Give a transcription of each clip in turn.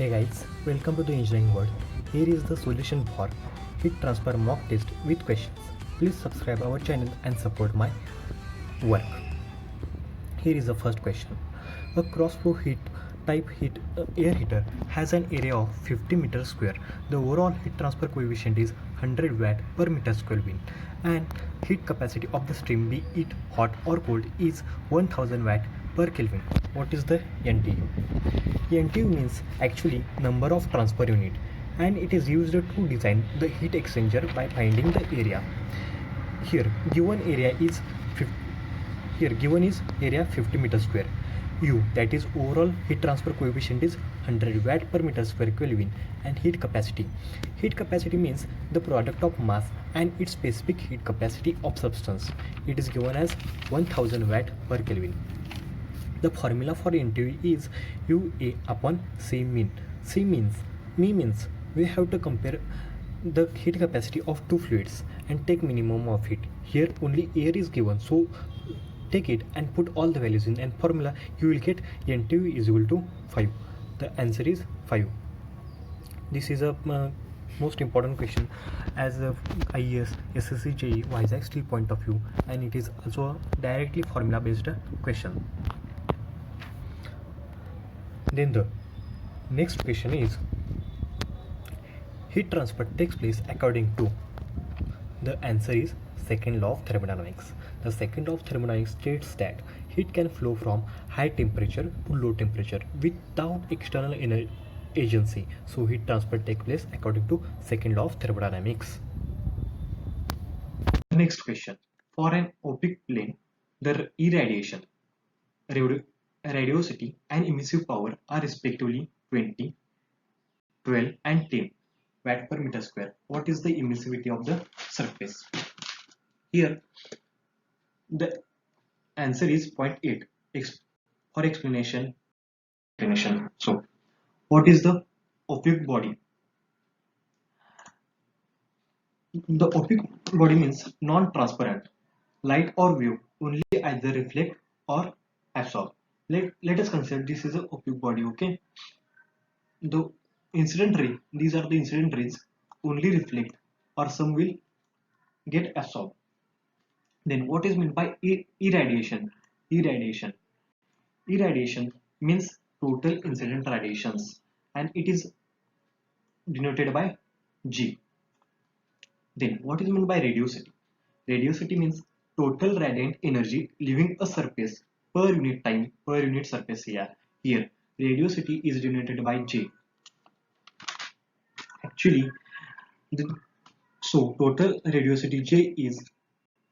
Hey guys, welcome to the engineering world. Here is the solution for heat transfer mock test with questions. Please subscribe our channel and support my work. Here is the first question. A cross-flow heat type air heater has an area of 50 meters square. The overall heat transfer coefficient is 100 watt per meter square wind, and heat capacity of the stream, be it hot or cold, is 1000 watt per Kelvin. What is the NTU? NTU means actually number of transfer unit, and it is used to design the heat exchanger by finding the area. Here given area is 50, here given is area 50 meter square. U, that is overall heat transfer coefficient, is 100 watt per meter square Kelvin, and heat capacity. Heat capacity means the product of mass and its specific heat capacity of substance. It is given as 1000 watt per Kelvin. The formula for NTU is UA upon C mean. C means we have to compare the heat capacity of two fluids and take minimum of it. Here only air is given, so take it and put all the values in, and formula you will get NTU is equal to 5. The answer is 5. This is a most important question as a IES, SSC, JEE, Vizag Steel point of view, and it is also a directly formula based question. Then the next question is, heat transfer takes place according to. The answer is second law of thermodynamics. The second law of thermodynamics states that heat can flow from high temperature to low temperature without external agency. So heat transfer takes place according to second law of thermodynamics. Next question. For an opaque plane, the irradiation, radiosity and emissive power are respectively 20, 12 and 10 watt per meter square. What is the emissivity of the surface? Here the answer is 0.8. For explanation. So what is the opaque body? The opaque body means non-transparent. Light or wave only either reflect or absorb. Let us consider this is a opaque body. Okay, the incident ray, these are the incident rays, only reflect or some will get absorbed. Then what is meant by irradiation? Irradiation means total incident radiations, and it is denoted by G. Then what is meant by radiosity? Radiosity means total radiant energy leaving a surface per unit time per unit surface area. Here radiosity is denoted by J. Actually, so total radiosity J is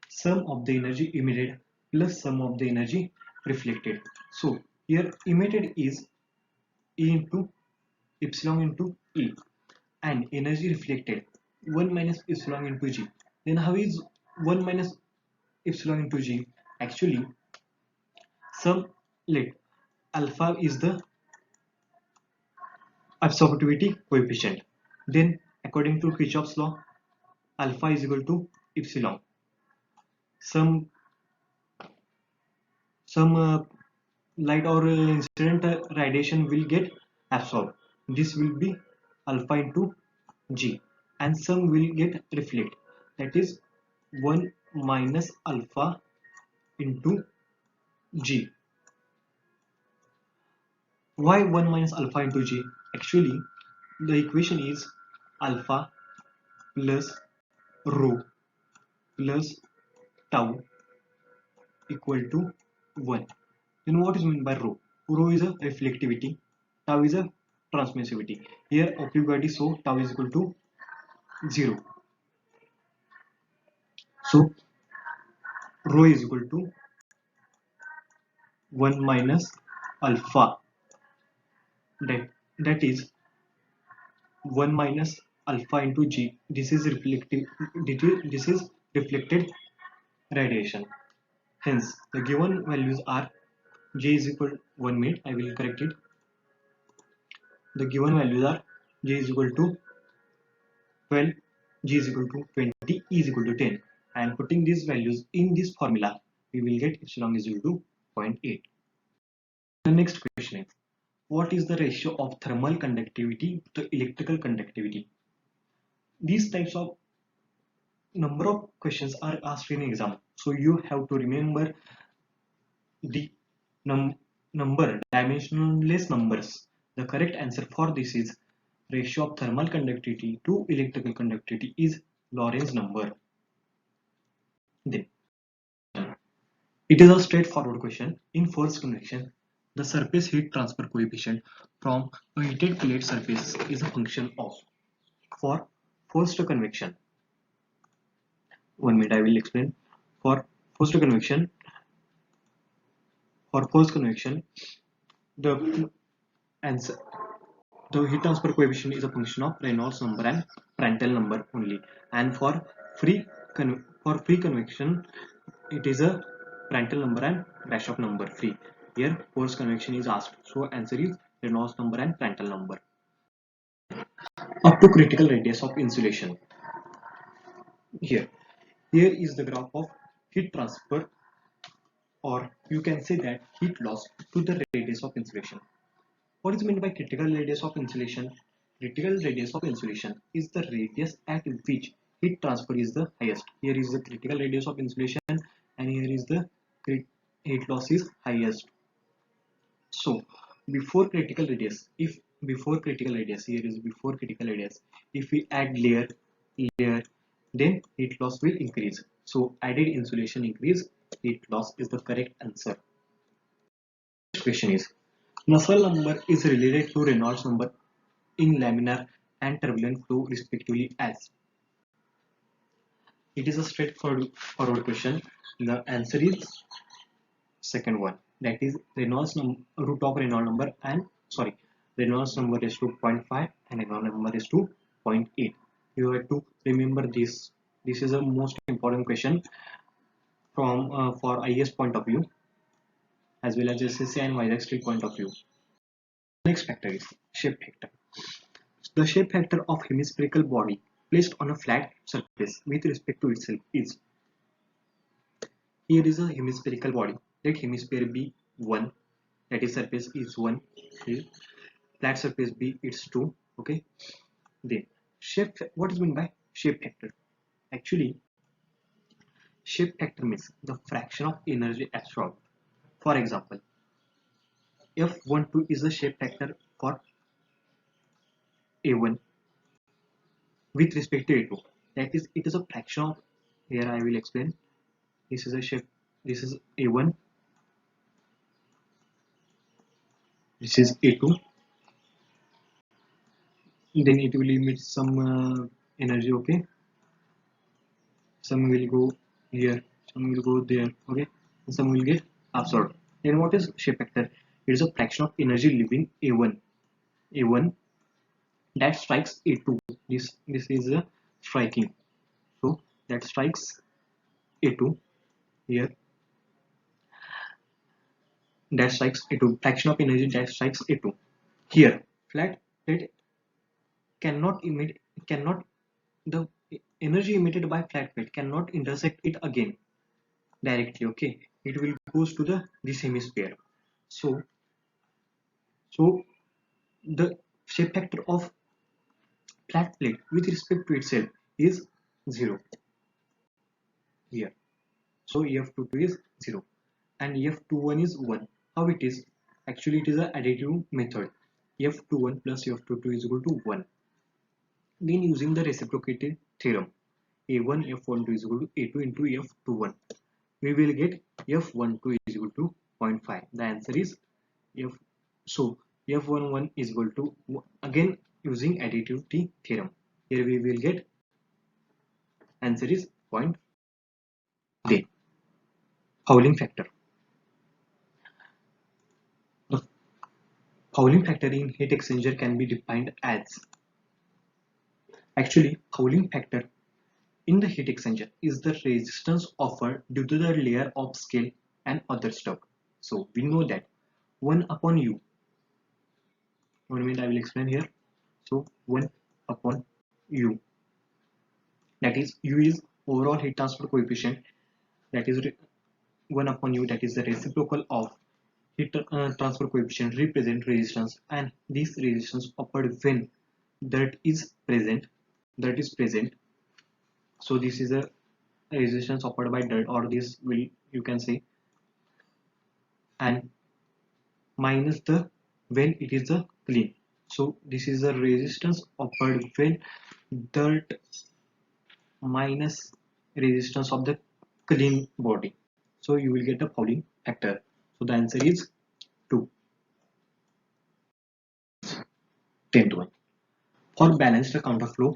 sum of the energy emitted plus sum of the energy reflected. So here emitted is E into epsilon into E, and energy reflected 1 minus epsilon into G. Then how is 1 minus epsilon into G? Actually, let alpha is the absorptivity coefficient. Then according to Kirchhoff's law, alpha is equal to epsilon. Some light or incident radiation will get absorbed. This will be alpha into G, and some will get reflect. That is 1 minus alpha into G. Why 1 minus alpha into G? Actually, the equation is alpha plus rho plus tau equal to 1. Then what is meant by rho? Rho is a reflectivity, tau is a transmissivity. Here opaque body, so tau is equal to 0. So rho is equal to 1 minus alpha. That is 1 minus alpha into G. This is reflective. This is reflected radiation. Hence, the given values are J is equal to 1 minute. I will correct it. The given values are J is equal to 12, G is equal to 20, E is equal to 10. And putting these values in this formula, we will get epsilon is equal to 0.8. The next question is, what is the ratio of thermal conductivity to electrical conductivity? These types of number of questions are asked in exam, so you have to remember the number dimensionless numbers. The correct answer for this is ratio of thermal conductivity to electrical conductivity is Lorentz number. Then it is a straightforward question. In forced convection, the surface heat transfer coefficient from a heated plate surface is a function of. For forced convection, 1 minute I will explain. For forced convection, the answer, the heat transfer coefficient is a function of Reynolds number and Prandtl number only. And for free convection, it is a Prandtl number and Grashof number free. Here forced convection is asked, so answer is Reynolds number and Prandtl number. Up to critical radius of insulation. Here is the graph of heat transfer, or you can say that heat loss to the radius of insulation. What is meant by critical radius of insulation? Critical radius of insulation is the radius at which heat transfer is the highest. Here is the critical radius of insulation, and here is the heat loss is highest. So before critical radius, here is before critical radius, if we add layer, then heat loss will increase. So added insulation increase, heat loss is the correct answer. Next question is, Nusselt number is related to Reynolds number in laminar and turbulent flow respectively as. It is a straightforward question. The answer is second one, that is Reynolds root of Reynolds number and Reynolds number is to 0.5 and Reynolds number is to 0.8. You have to remember this. This is a most important question from for IS point of view as well as SSC and Vizag Steel point of view. Next factor is shape factor. The shape factor of hemispherical body placed on a flat surface with respect to itself is. Here is a hemispherical body. Let hemisphere be 1, that is surface is 1. Here flat surface be it's 2. Okay. Then shape, what is meant by shape factor? Actually, shape factor means the fraction of energy absorbed. For example, F12 is the shape factor for A1 with respect to A2. That is, it is a fraction of, here I will explain. This is a shape, this is A1, this is A2. Then it will emit some energy, okay. Some will go here, some will go there, okay. And some will get absorbed. Then what is shape factor? It is a fraction of energy leaving A1 that strikes A2. This is a striking. So that strikes A2 here. That strikes A2. Fraction of energy that strikes A2. Here, flat plate cannot the energy emitted by flat plate cannot intersect it again directly. Okay, it will goes to this hemisphere. So the shape factor of flat plate with respect to itself is 0 here. So F22 is 0 and F21 is 1. How it is? Actually, it is an additive method. F21 plus F22 is equal to 1. Then using the reciprocity theorem, A1 F12 is equal to A2 into F21. We will get F12 is equal to 0.5. The answer is F. So F11 is equal to, again using additivity theorem. Here we will get answer is 0.5. Then fouling factor. The fouling factor in heat exchanger can be defined as. Actually, fouling factor in the heat exchanger is the resistance offered due to the layer of scale and other stuff. So we know that 1 upon U. 1 minute I will explain here. So 1 upon U. That is, U is overall heat transfer coefficient. That is 1 upon U. That is the reciprocal of heat transfer coefficient represent resistance, and this resistance occurred when that is present. So this is a resistance offered by dirt, or this will, you can say, and minus the when it is a clean. So this is the resistance offered when dirt minus resistance of the clean body. So you will get a Pauling factor. So the answer is 2. 10th one. For balanced counterflow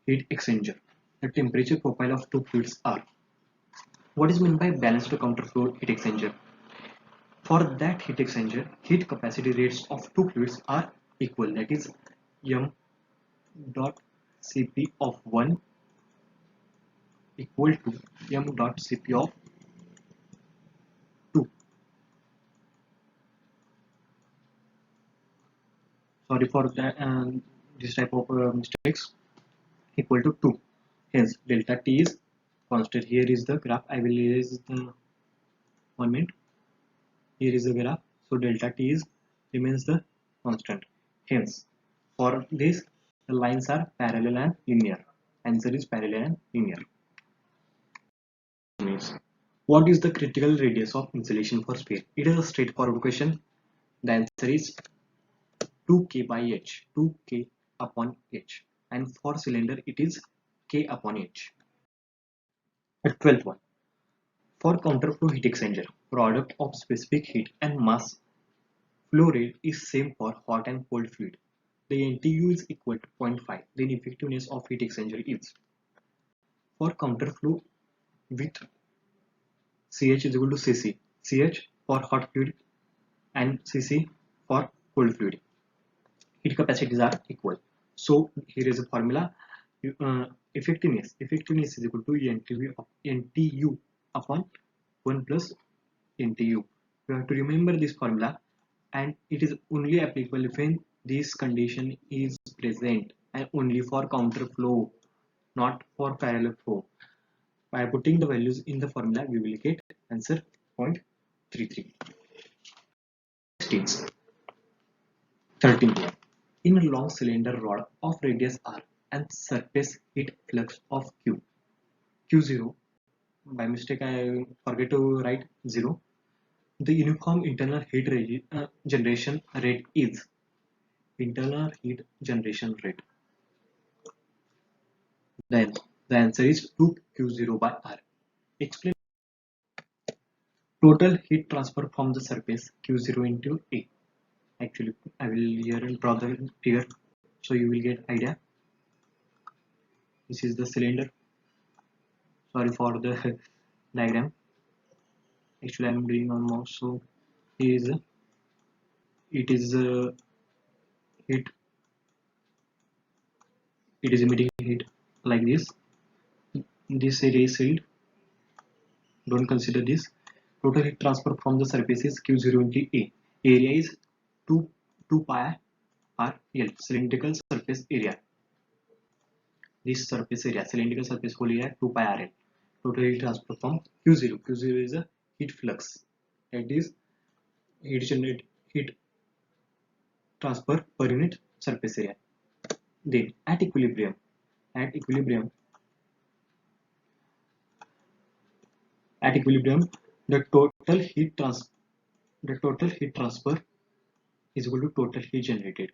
heat exchanger, the temperature profile of two fluids are. What is meant by balanced counterflow heat exchanger? For that heat exchanger, heat capacity rates of two fluids are equal. That is m dot Cp of 1 equal to m dot Cp of 2. Sorry for that, this type of mistakes. Equal to 2. Hence delta T is constant. Here is the graph. I will erase the 1 minute. Here is the graph. So delta T is remains the constant. Hence for this the lines are parallel and linear. Answer is parallel and linear. What is the critical radius of insulation for sphere? It is a straightforward question. The answer is 2k by h, 2k upon h, and for cylinder it is k upon h. The 12th one. For counterflow heat exchanger, product of specific heat and mass flow rate is same for hot and cold fluid. The NTU is equal to 0.5. Then effectiveness of heat exchanger is. For counterflow with CH is equal to CC. CH for hot fluid and CC for cold fluid. Heat capacities are equal. So here is a formula. Effectiveness is equal to NTU upon 1 plus NTU. You have to remember this formula, and it is only applicable when this condition is present, and only for counterflow, not for parallel flow. By putting the values in the formula, we will get answer 0.33. Next is 13th one. In a long cylinder rod of radius r and surface heat flux of Q, Q0, by mistake I forget to write 0, the uniform internal heat generation rate is. Internal heat generation rate. Then the answer is 2Q0 by R. Explain total heat transfer from the surface Q0 into A. Actually, I will here draw the figure so you will get idea. This is the cylinder. Sorry for the diagram. Actually, I am doing on mouse, so here is it is heat. It is emitting heat like this. This area is sealed. Don't consider this. Total heat transfer from the surface is Q0 into A. Area is 2 pi r L, cylindrical surface area. This surface area, cylindrical surface whole area 2 pi r L. Total heat transfer from Q0. Q0 is a heat flux. That is heat transfer per unit surface area. Then at equilibrium, the total heat transfer is equal to total heat generated.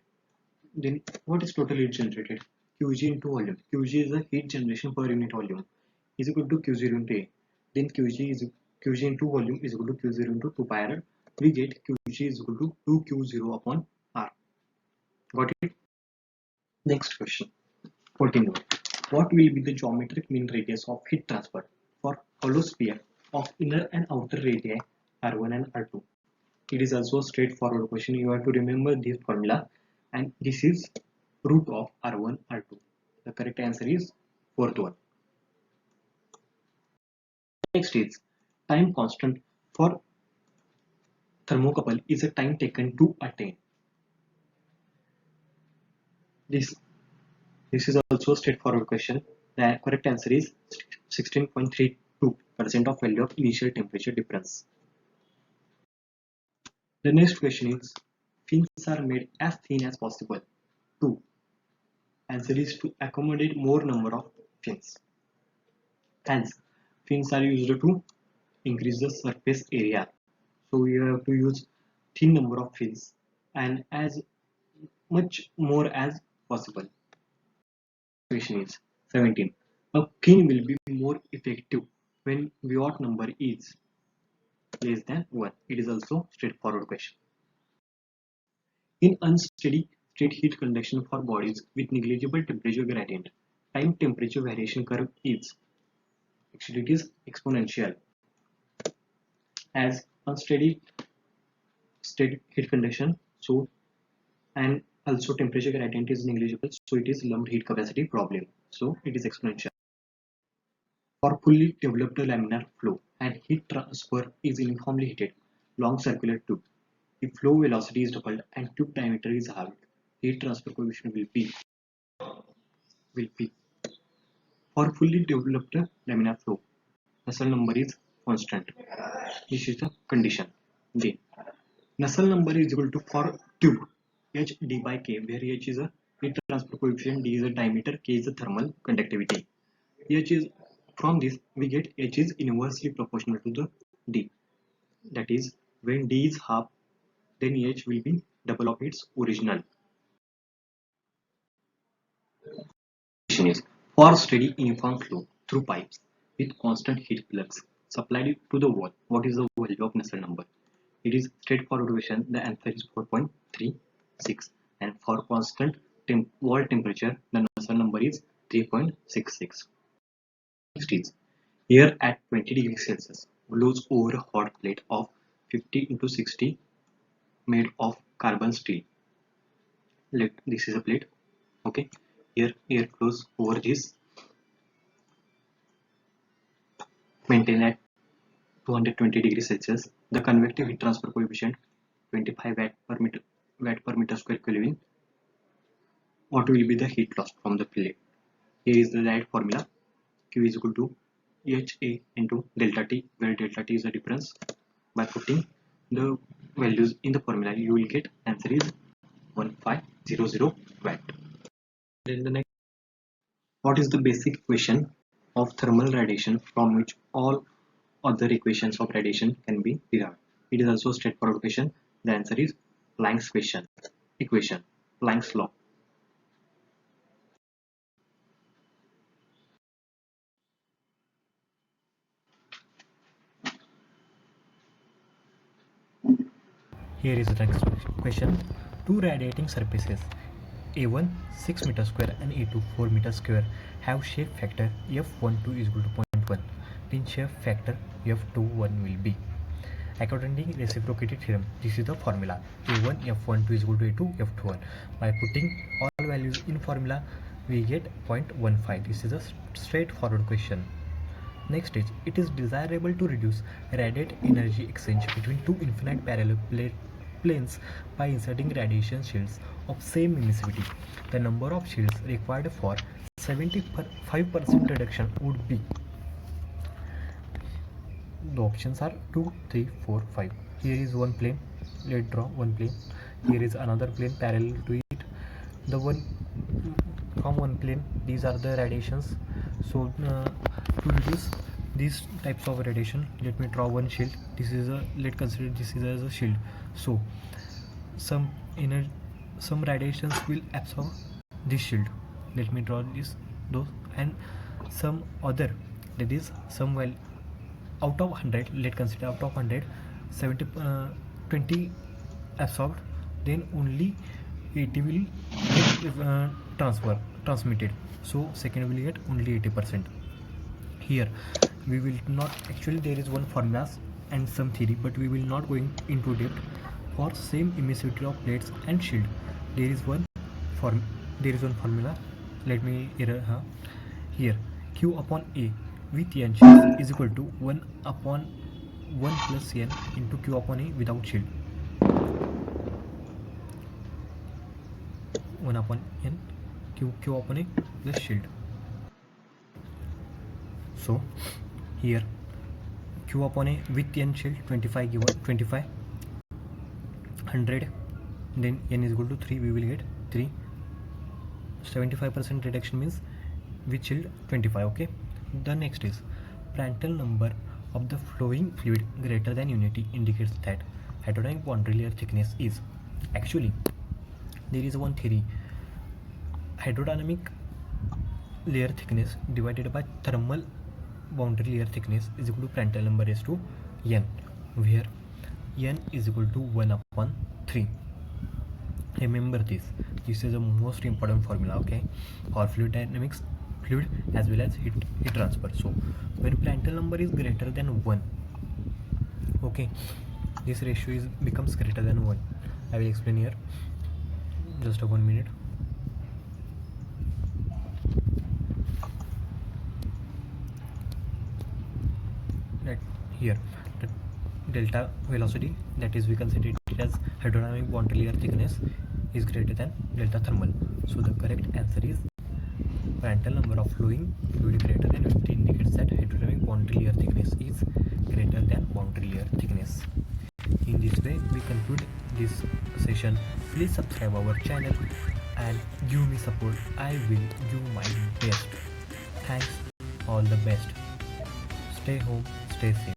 Then what is total heat generated? Qg into volume. Qg is the heat generation per unit volume is equal to Q0 into A. Then Qg into volume is equal to Q0 into 2 pi r. We get Qg is equal to 2Q0 upon R. Got it? Next question. 14. What will be the geometric mean radius of heat transfer for hollow sphere of inner and outer radii R1 and R2? It is also a straightforward question. You have to remember this formula, and this is root of R1 R2. The correct answer is 4th one. Next is time constant for thermocouple is a time taken to attain. This is also a straightforward question. The correct answer is 16.32% of value of initial temperature difference. The next question is, fins are made as thin as possible. 2. Answer is to accommodate more number of fins. Hence, fins are used to increase the surface area. So we have to use thin number of fins and as much more as possible. Question is 17. A fin will be more effective when Biot number is less than 1. It is also straightforward question. In unsteady state heat conduction for bodies with negligible temperature gradient, time temperature variation curve is actually it is exponential. As unsteady state heat conduction, so and also temperature gradient is negligible, so it is lumped heat capacity problem, so it is exponential. For fully developed laminar flow and heat transfer is uniformly heated long circular tube. If flow velocity is doubled and tube diameter is halved, heat transfer coefficient will be for fully developed laminar flow. Nusselt number is constant. This is the condition. Then Nusselt number is equal to for tube h d by k, where h is a heat transfer coefficient, d is a diameter, k is a thermal conductivity. H is from this we get h is inversely proportional to the d. That is, when d is half, then h will be double of its original. Question is, for steady uniform flow through pipes with constant heat flux supplied to the wall, what is the value of Nusselt number? It is straightforward question. The answer is 4.36, and for constant wall temperature, the Nusselt number is 3.66. Next is, air at 20 degrees Celsius blows over a hot plate of 50 into 60 made of carbon steel. This is a plate. Okay, here air flows over this, maintained at 220 degrees Celsius. The convective heat transfer coefficient 25 watt per meter square Kelvin. What will be the heat loss from the plate? Here is the right formula. Q is equal to HA into delta T, where delta T is the difference. By putting the values in the formula, you will get answer is 1500 watt. Then the next, what is the basic equation of thermal radiation from which all other equations of radiation can be derived? It is also a straightforward question. The answer is Planck's equation, Planck's law. Here is the next question. Two radiating surfaces A1 6 meter square and A2 4 meter square have shape factor F12 is equal to 0.1. Then shape factor F21 will be. According to reciprocity theorem, this is the formula. A1 F12 is equal to A2 F21. By putting all values in formula, we get 0.15. This is a straightforward question. Next is, it is desirable to reduce radiant energy exchange between two infinite parallel planes by inserting radiation shields of same emissivity. The number of shields required for 75% reduction would be. The options are 2, 3, 4, 5. Here is one plane. Let's draw one plane. Here is another plane parallel to it. The one from one plane, these are the radiations. So to reduce these types of radiation, let me draw one shield. This is a, let's consider this is as a shield. So some radiations will absorb this shield. Let me draw those, and some other, that is some, well, out of 100, let's consider out of 100, 20 absorbed, then only 80 will get transmitted. So second will get only 80%. Here we will not, actually there is one formula and some theory, but we will not going into depth. For same emissivity of plates and shield, there is one formula. Let me here Q upon A with n shield is equal to 1 upon 1 plus n into Q upon A without shield. 1 upon n Q upon A plus shield. So here Q upon A with n shield 25 given 25 100, then n is equal to 3, we will get 3. 75% reduction means we chilled 25. Okay, the next is Prandtl number of the flowing fluid greater than unity indicates that hydrodynamic boundary layer thickness is, actually there is one theory, hydrodynamic layer thickness divided by thermal boundary layer thickness is equal to Prandtl number raised to n, where n is equal to 1 upon 3. Remember this is the most important formula, okay, for fluid dynamics, fluid as well as heat transfer. So when Prandtl number is greater than 1, okay, this ratio becomes greater than 1. I will explain here, just 1 minute. Right here, the delta velocity, that is we consider it as hydrodynamic boundary layer thickness, is greater than delta thermal. So the correct answer is Prandtl number of flowing fluid greater than unity indicates that hydrodynamic boundary layer thickness is greater than boundary layer thickness. In this way we conclude this session. Please subscribe our channel and give me support. I will do my best. Thanks, all the best. Stay home, stay safe.